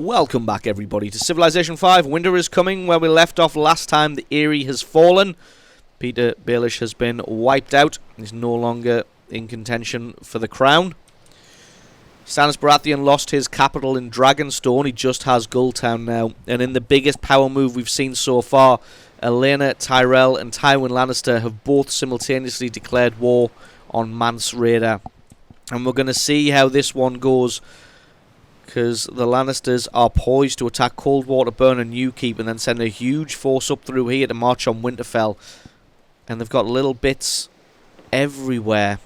Welcome back, everybody, to Civilization 5. Winter is coming. Where we left off last time, the Eyrie has fallen. Peter Baelish has been wiped out. He's no longer in contention for the crown. Stannis Baratheon lost his capital in Dragonstone. He just has Gulltown now. And in the biggest power move we've seen so far, Olenna Tyrell and Tywin Lannister have both simultaneously declared war on Mance Rayder. And we're going to see how this one goes, because the Lannisters are poised to attack Coldwater Burn and Newkeep and then send a huge force up through here to march on Winterfell. And they've got little bits everywhere.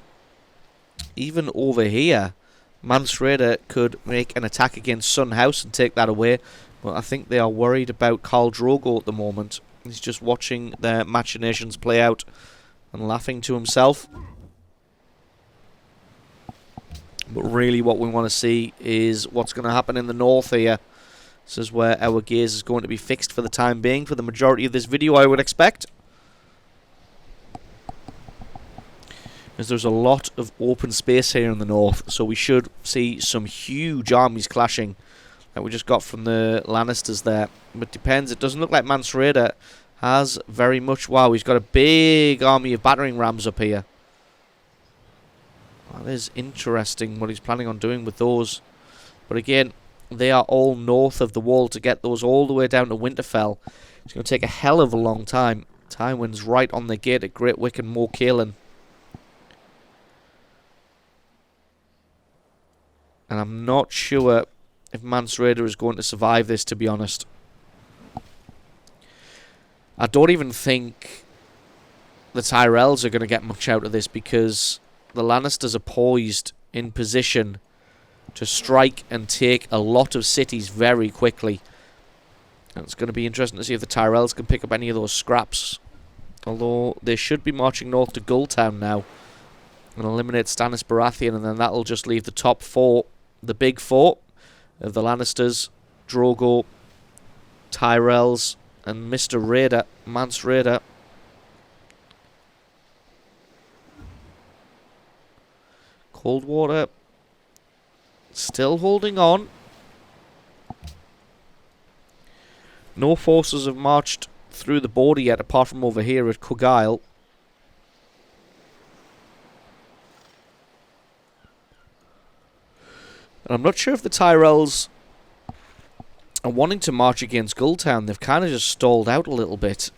Even over here, Mance Rayder could make an attack against Sun House and take that away. But I think they are worried about Khal Drogo at the moment. He's just watching their machinations play out and laughing to himself. But really what we want to see is what's going to happen in the north here. This is where our gaze is going to be fixed for the time being, for the majority of this video, I would expect. Because there's a lot of open space here in the north, so we should see some huge armies clashing that we just got from the Lannisters there. But it depends. It doesn't look like Mance Rayder has very much. Wow, he's got a big army of battering rams up here. That is interesting what he's planning on doing with those. But again, they are all north of the wall. To get those all the way down to Winterfell, it's going to take a hell of a long time. Tywin's right on the gate at Great Wick and Moor Cailin. And I'm not sure if Mance Rayder is going to survive this, to be honest. I don't even think the Tyrells are going to get much out of this, because the Lannisters are poised in position to strike and take a lot of cities very quickly. And it's going to be interesting to see if the Tyrells can pick up any of those scraps. Although they should be marching north to Gulltown now and eliminate Stannis Baratheon, and then that'll just leave the top four, the big four of the Lannisters, Drogo, Tyrells, and Mr. Rayder, Mance Rayder. Coldwater still holding on. No forces have marched through the border yet, apart from over here at Cogisle. And I'm not sure if the Tyrells are wanting to march against Gulltown. They've kind of just stalled out a little bit.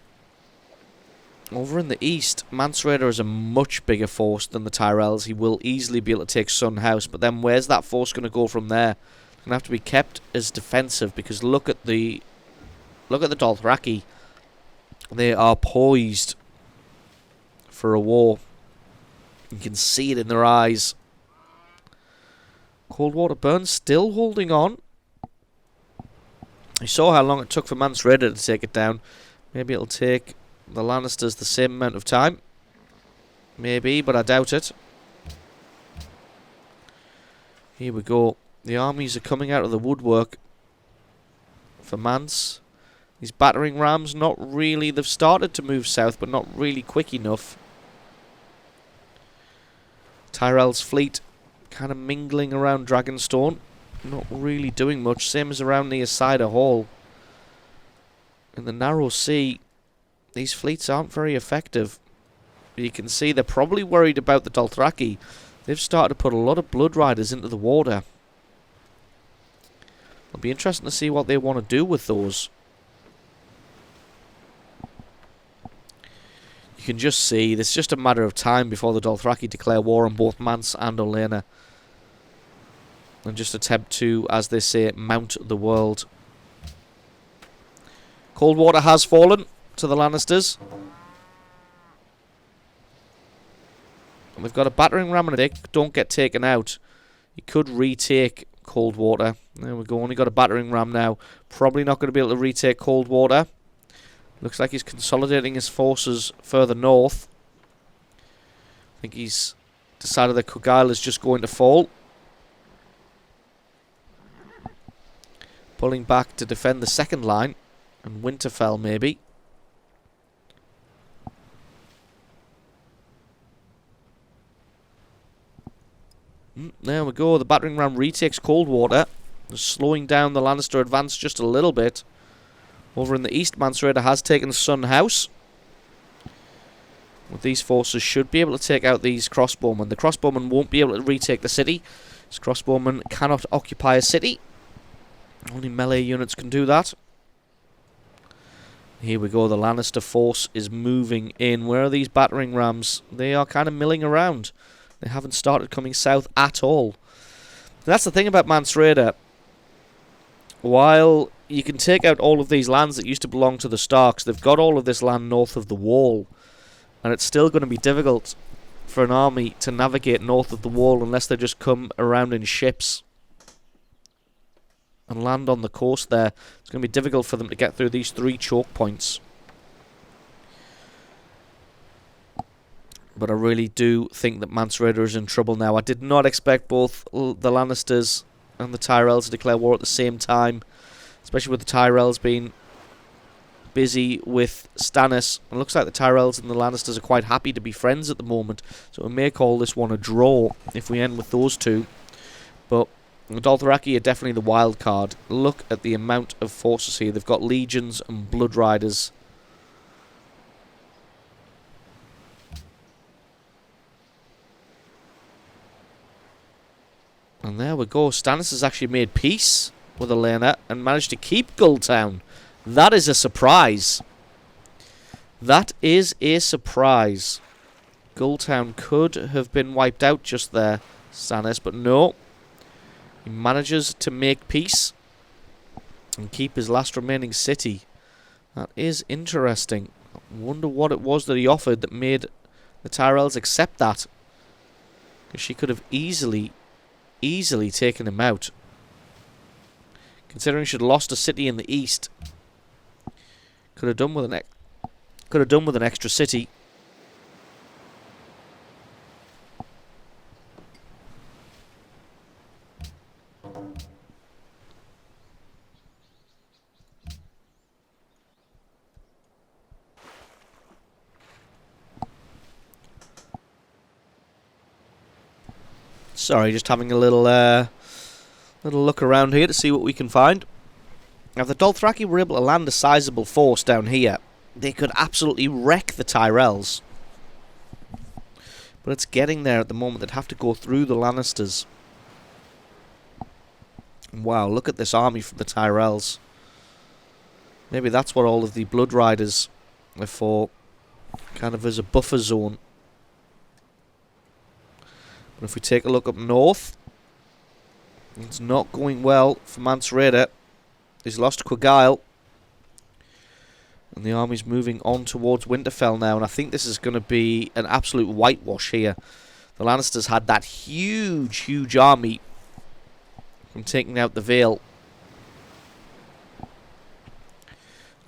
Over in the east, Mance Rayder is a much bigger force than the Tyrells. He will easily be able to take Sun House, but then where's that force going to go from there? It's going to have to be kept as defensive, because look at the Dothraki. They are poised for a war. You can see it in their eyes. Coldwater Burn still holding on. You saw how long it took for Mance Rayder to take it down. Maybe it'll take the Lannisters the same amount of time. Maybe, but I doubt it. Here we go. The armies are coming out of the woodwork for Mance. These battering rams, not really. They've started to move south, but not really quick enough. Tyrell's fleet kind of mingling around Dragonstone. Not really doing much. Same as around the Asida Hall. In the Narrow Sea, these fleets aren't very effective. You can see they're probably worried about the Dothraki. They've started to put a lot of Blood Riders into the water. It'll be interesting to see what they want to do with those. You can just see, it's just a matter of time before the Dothraki declare war on both Mance and Olenna. And just attempt to, as they say, mount the world. Coldwater has fallen to the Lannisters. And we've got a battering ram and a dick. Don't get taken out. He could retake Coldwater. There we go. Only got a battering ram now. Probably not going to be able to retake Coldwater. Looks like he's consolidating his forces further north. I think he's decided that Cogisle is just going to fall. Pulling back to defend the second line. And Winterfell, maybe. There we go. The battering ram retakes Coldwater. slowing down the Lannister advance just a little bit. Over in the east, Mance Rayder has taken Sun House. With these forces should be able to take out these crossbowmen. The crossbowmen won't be able to retake the city. These crossbowmen cannot occupy a city. Only melee units can do that. Here we go, the Lannister force is moving in. Where are these battering rams? They are kind of milling around. They haven't started coming south at all. That's the thing about Mance Rayder. While you can take out all of these lands that used to belong to the Starks, they've got all of this land north of the wall. And it's still going to be difficult for an army to navigate north of the wall unless they just come around in ships and land on the coast there. It's going to be difficult for them to get through these 3 choke points. But I really do think that Mance Rayder is in trouble now. I did not expect both the Lannisters and the Tyrells to declare war at the same time, especially with the Tyrells being busy with Stannis. It looks like the Tyrells and the Lannisters are quite happy to be friends at the moment, so we may call this one a draw if we end with those two. But the Dothraki are definitely the wild card. Look at the amount of forces here. They've got legions and blood riders. And there we go. Stannis has actually made peace with Olenna and managed to keep Gulltown. That is a surprise. That is a surprise. Gulltown could have been wiped out just there, Stannis, but no. He manages to make peace and keep his last remaining city. That is interesting. I wonder what it was that he offered that made the Tyrells accept that. Because she could have easily taken him out. Considering she'd lost a city in the east. Could have done with an extra city. Sorry, just having a little look around here to see what we can find. Now, if the Dothraki were able to land a sizable force down here, they could absolutely wreck the Tyrells. But it's getting there at the moment. They'd have to go through the Lannisters. Wow, look at this army from the Tyrells. Maybe that's what all of the Blood Riders are for. Kind of as a buffer zone. But if we take a look up north, it's not going well for Mance Rayder. He's lost Quagile. And the army's moving on towards Winterfell now. And I think this is going to be an absolute whitewash here. The Lannisters had that huge army from taking out the Vale.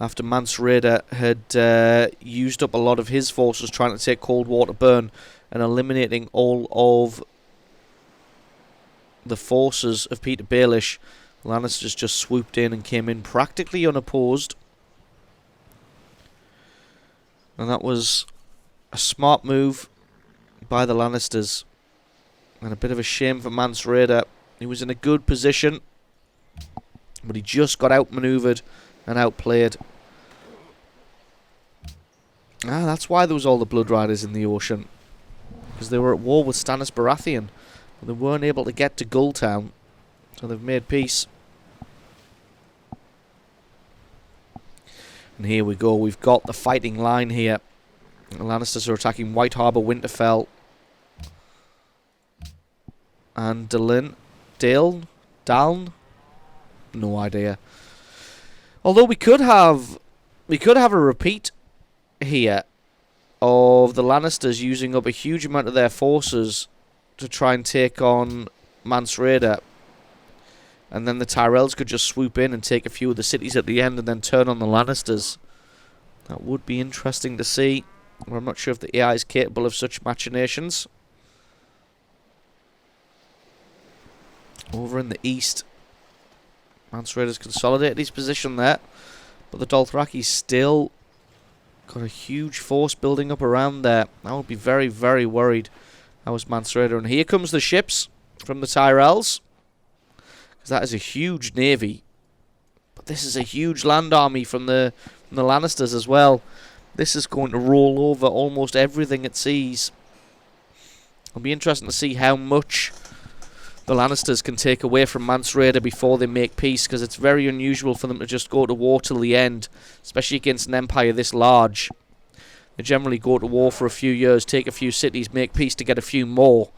After Mance Rayder had used up a lot of his forces trying to take Coldwater Burn and eliminating all of the forces of Peter Baelish, Lannisters just swooped in and came in practically unopposed. And that was a smart move by the Lannisters. And a bit of a shame for Mance Rayder. He was in a good position, but he just got outmaneuvered and outplayed. That's why there was all the Blood Riders in the ocean. Because they were at war with Stannis Baratheon. But they weren't able to get to Gulltown. So they've made peace. And here we go. We've got the fighting line here. The Lannisters are attacking White Harbour, Winterfell. And Dalne? No idea. Although we could have a repeat here of the Lannisters using up a huge amount of their forces to try and take on Mance Rayder. And then the Tyrells could just swoop in and take a few of the cities at the end and then turn on the Lannisters. That would be interesting to see. I'm not sure if the AI is capable of such machinations. Over in the east, Mance Rayder's consolidated his position there. But the Dothraki still got a huge force building up around there. I would be very, very worried. That was Mance Rayder. And here comes the ships from the Tyrells. because that is a huge navy. But this is a huge land army from the Lannisters as well. This is going to roll over almost everything it sees. It'll be interesting to see how much the Lannisters can take away from Mance Rayder before they make peace, because it's very unusual for them to just go to war till the end, especially against an empire this large. They generally go to war for a few years, take a few cities, make peace to get a few more,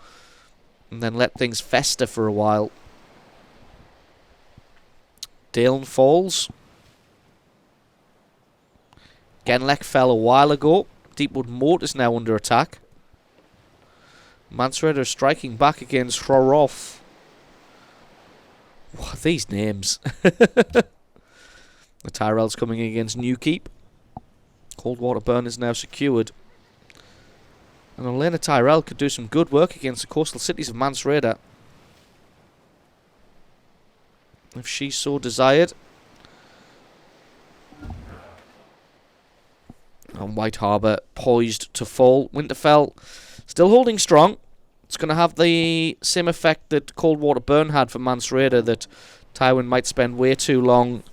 and then let things fester for a while. Dalen falls. Genlech fell a while ago. Deepwood Moat is now under attack. Mance Rayder striking back against Hroroth. What are these names? The Tyrell's coming against Newkeep. Coldwater Burn is now secured. And Olenna Tyrell could do some good work against the coastal cities of Mance Rayder, if she so desired. And White Harbour poised to fall. Winterfell still holding strong. It's going to have the same effect that Coldwater Burn had for Mance Rayder, that Tywin might spend way too long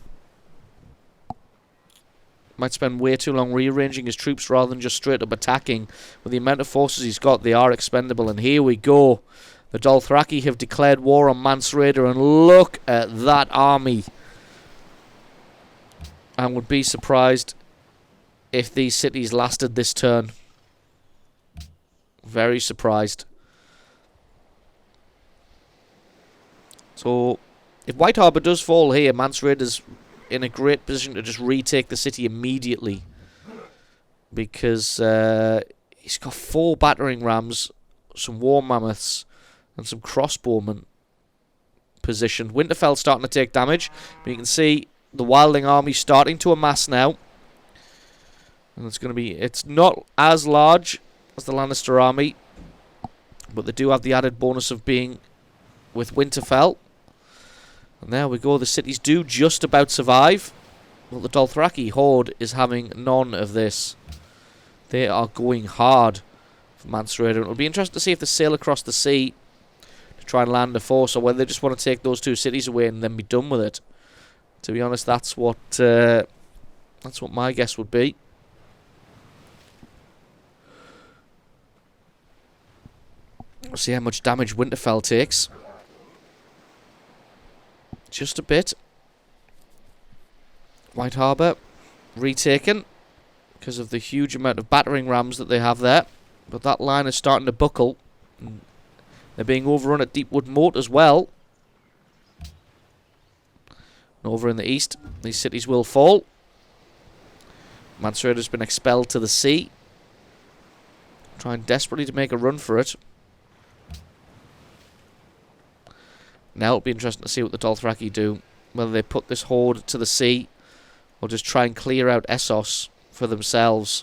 rearranging his troops rather than just straight up attacking. With the amount of forces he's got, they are expendable. And here we go. The Dothraki have declared war on Mance Rayder, and look at that army. I would be surprised if these cities lasted this turn. Very surprised. So, if White Harbour does fall here, Mance Rayder's in a great position to just retake the city immediately. Because he's got 4 battering rams, some war mammoths, and some crossbowmen positioned. Winterfell's starting to take damage. But you can see the Wildling army starting to amass now. And it's not as large as the Lannister army, but they do have the added bonus of being with Winterfell. And there we go, the cities do just about survive. But the Dothraki horde is having none of this. They are going hard for Mance Rayder. It'll be interesting to see if they sail across the sea to try and land a force, or whether they just want to take those 2 cities away and then be done with it. To be honest, that's what my guess would be. We'll see how much damage Winterfell takes. Just a bit. White Harbour retaken because of the huge amount of battering rams that they have there. But that line is starting to buckle. They're being overrun at Deepwood Moat as well. And over in the east, these cities will fall. Mance Rayder's been expelled to the sea. Trying desperately to make a run for it. Now it'll be interesting to see what the Dothraki do. Whether they put this horde to the sea, or just try and clear out Essos for themselves.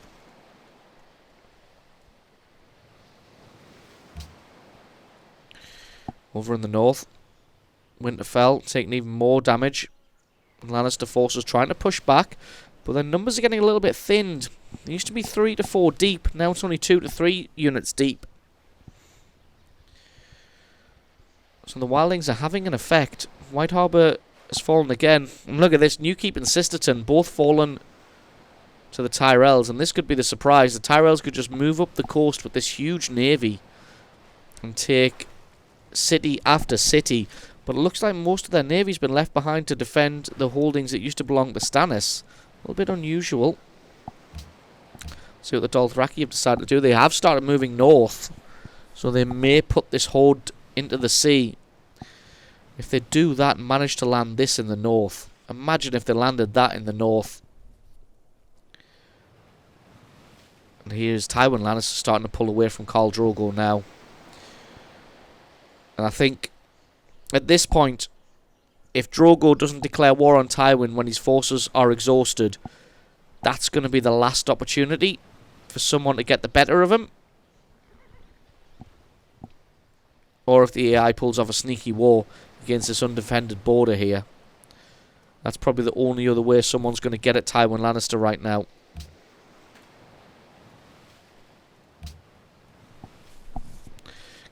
Over in the north, Winterfell taking even more damage. Lannister forces trying to push back, but their numbers are getting a little bit thinned. It used to be 3 to 4 deep, now it's only 2 to 3 units deep. So the Wildlings are having an effect. White Harbour has fallen again. And look at this, Newkeep and Sisterton both fallen to the Tyrells, and this could be the surprise. The Tyrells could just move up the coast with this huge navy and take city after city. But it looks like most of their navy's been left behind to defend the holdings that used to belong to Stannis. A little bit unusual. See what the Dothraki have decided to do. They have started moving north, so they may put this horde into the sea. If they do that and manage to land this in the north, imagine if they landed that in the north. And here's Tywin Lannister starting to pull away from Khal Drogo now. And I think at this point, if Drogo doesn't declare war on Tywin when his forces are exhausted, that's going to be the last opportunity for someone to get the better of him. Or if the AI pulls off a sneaky war against this undefended border here. That's probably the only other way someone's going to get at Tywin Lannister right now.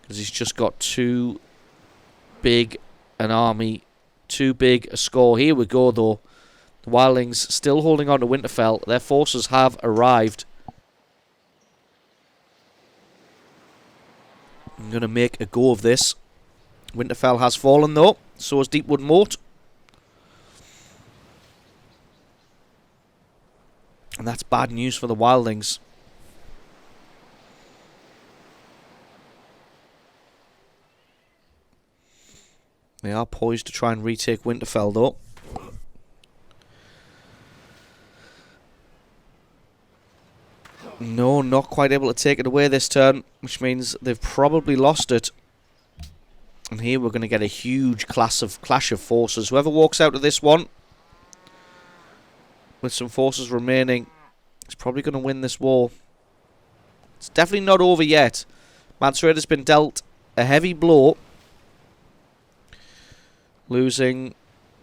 Because he's just got too big an army too big a score. Here we go, though. The wildlings still holding on to Winterfell. Their forces have arrived. I'm going to make a go of this. Winterfell has fallen, though. So has Deepwood Moat. And that's bad news for the wildlings. They are poised to try and retake Winterfell, though. No, not quite able to take it away this turn, which means they've probably lost it. And here we're going to get a huge clash of forces. Whoever walks out of this one with some forces remaining is probably going to win this war. It's definitely not over yet. Mance Rayder's been dealt a heavy blow, losing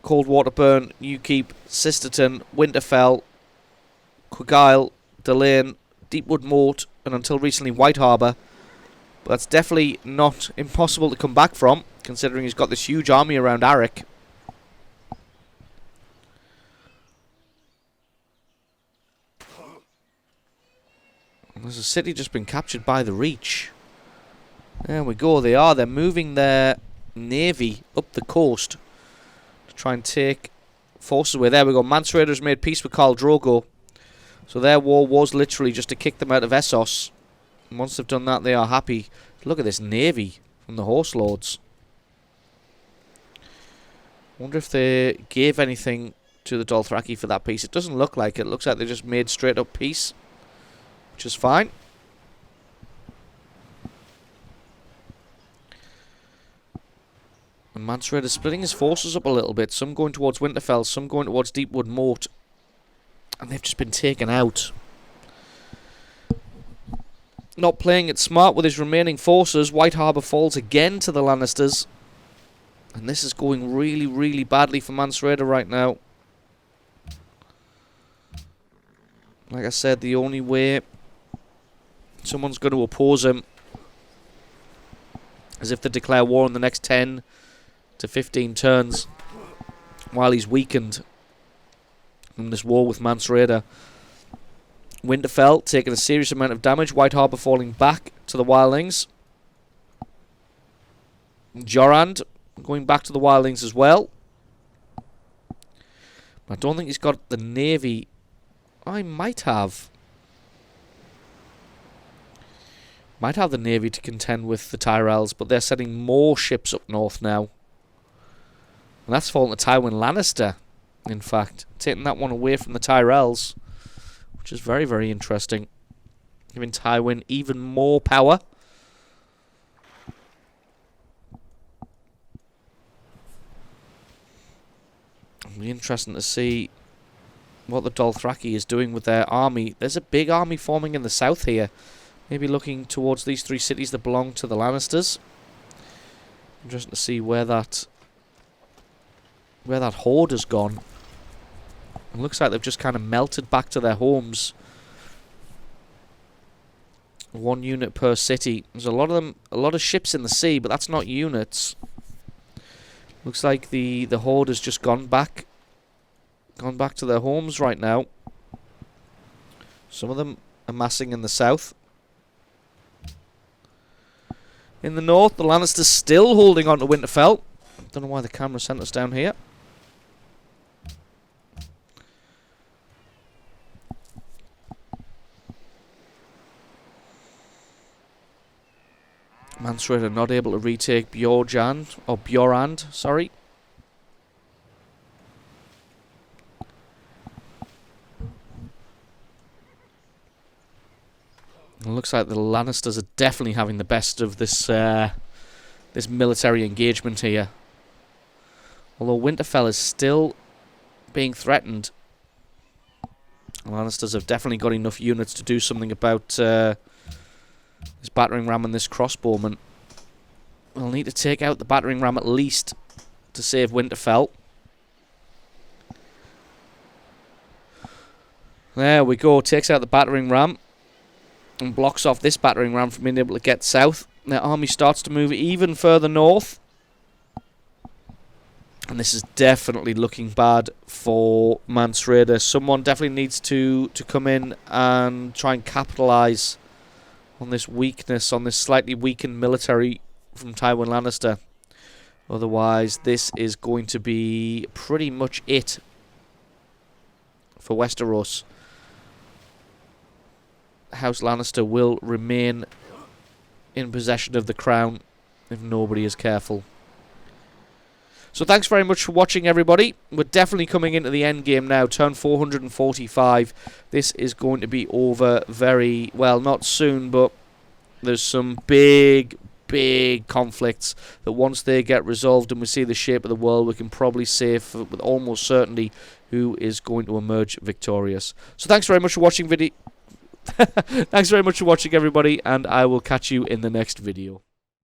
Coldwaterburn, Newkeep, Sisterton, Winterfell, Quigile, Delane, Deepwood Moat, and until recently White Harbour. But that's definitely not impossible to come back from, considering he's got this huge army around Arrak. And there's a city just been captured by the Reach. There we go, they're moving their navy up the coast to try and take forces away. There we go, Mance Rayder's made peace with Khal Drogo. So their war was literally just to kick them out of Essos. And once they've done that, they are happy. Look at this navy from the Horse Lords. Wonder if they gave anything to the Dothraki for that peace. It doesn't look like it. It looks like they just made straight up peace, which is fine. And Mance Rayder splitting his forces up a little bit. Some going towards Winterfell, some going towards Deepwood Moat. And they've just been taken out. Not playing it smart with his remaining forces. White Harbour falls again to the Lannisters. And this is going really, really badly for Mance Rayder right now. Like I said, the only way someone's going to oppose him is if they declare war in the next 10 to 15 turns while he's weakened from this war with Mance Rayder. Winterfell taking a serious amount of damage. White Harbour falling back to the wildlings. Jorand going back to the wildlings as well. I don't think he's got the navy. I might have the navy to contend with the Tyrells, but they're sending more ships up north now. And that's fallen to Tywin Lannister, in fact. Taking that one away from the Tyrells, which is very, very interesting. Giving Tywin even more power. It'll be interesting to see what the Dothraki is doing with their army. There's a big army forming in the south here. Maybe looking towards these three cities that belong to the Lannisters. Interesting to see where that horde has gone. It looks like they've just kind of melted back to their homes. 1 unit per city. There's a lot of ships in the sea, but that's not units. Looks like the horde has just gone back to their homes right now. Some of them amassing in the south. In the north, the Lannisters still holding on to Winterfell. Don't know why the camera sent us down here. Mance Rayder not able to retake Bjorand, sorry. It looks like the Lannisters are definitely having the best of this this military engagement here. Although Winterfell is still being threatened, the Lannisters have definitely got enough units to do something about this battering ram and this crossbowman. We'll need to take out the battering ram at least to save Winterfell. There we go. Takes out the battering ram and blocks off this battering ram from being able to get south. Their army starts to move even further north. And this is definitely looking bad for Mansreder. Someone definitely needs to come in and try and capitalise on this weakness, on this slightly weakened military from Tywin Lannister. Otherwise, this is going to be pretty much it for Westeros. House Lannister will remain in possession of the crown if nobody is careful. So thanks very much for watching, everybody. We're definitely coming into the end game now. Turn 445. This is going to be over very, well, not soon, but there's some big conflicts that once they get resolved and we see the shape of the world, we can probably say with almost certainty who is going to emerge victorious. So thanks very much for watching, thanks very much for watching, everybody, and I will catch you in the next video.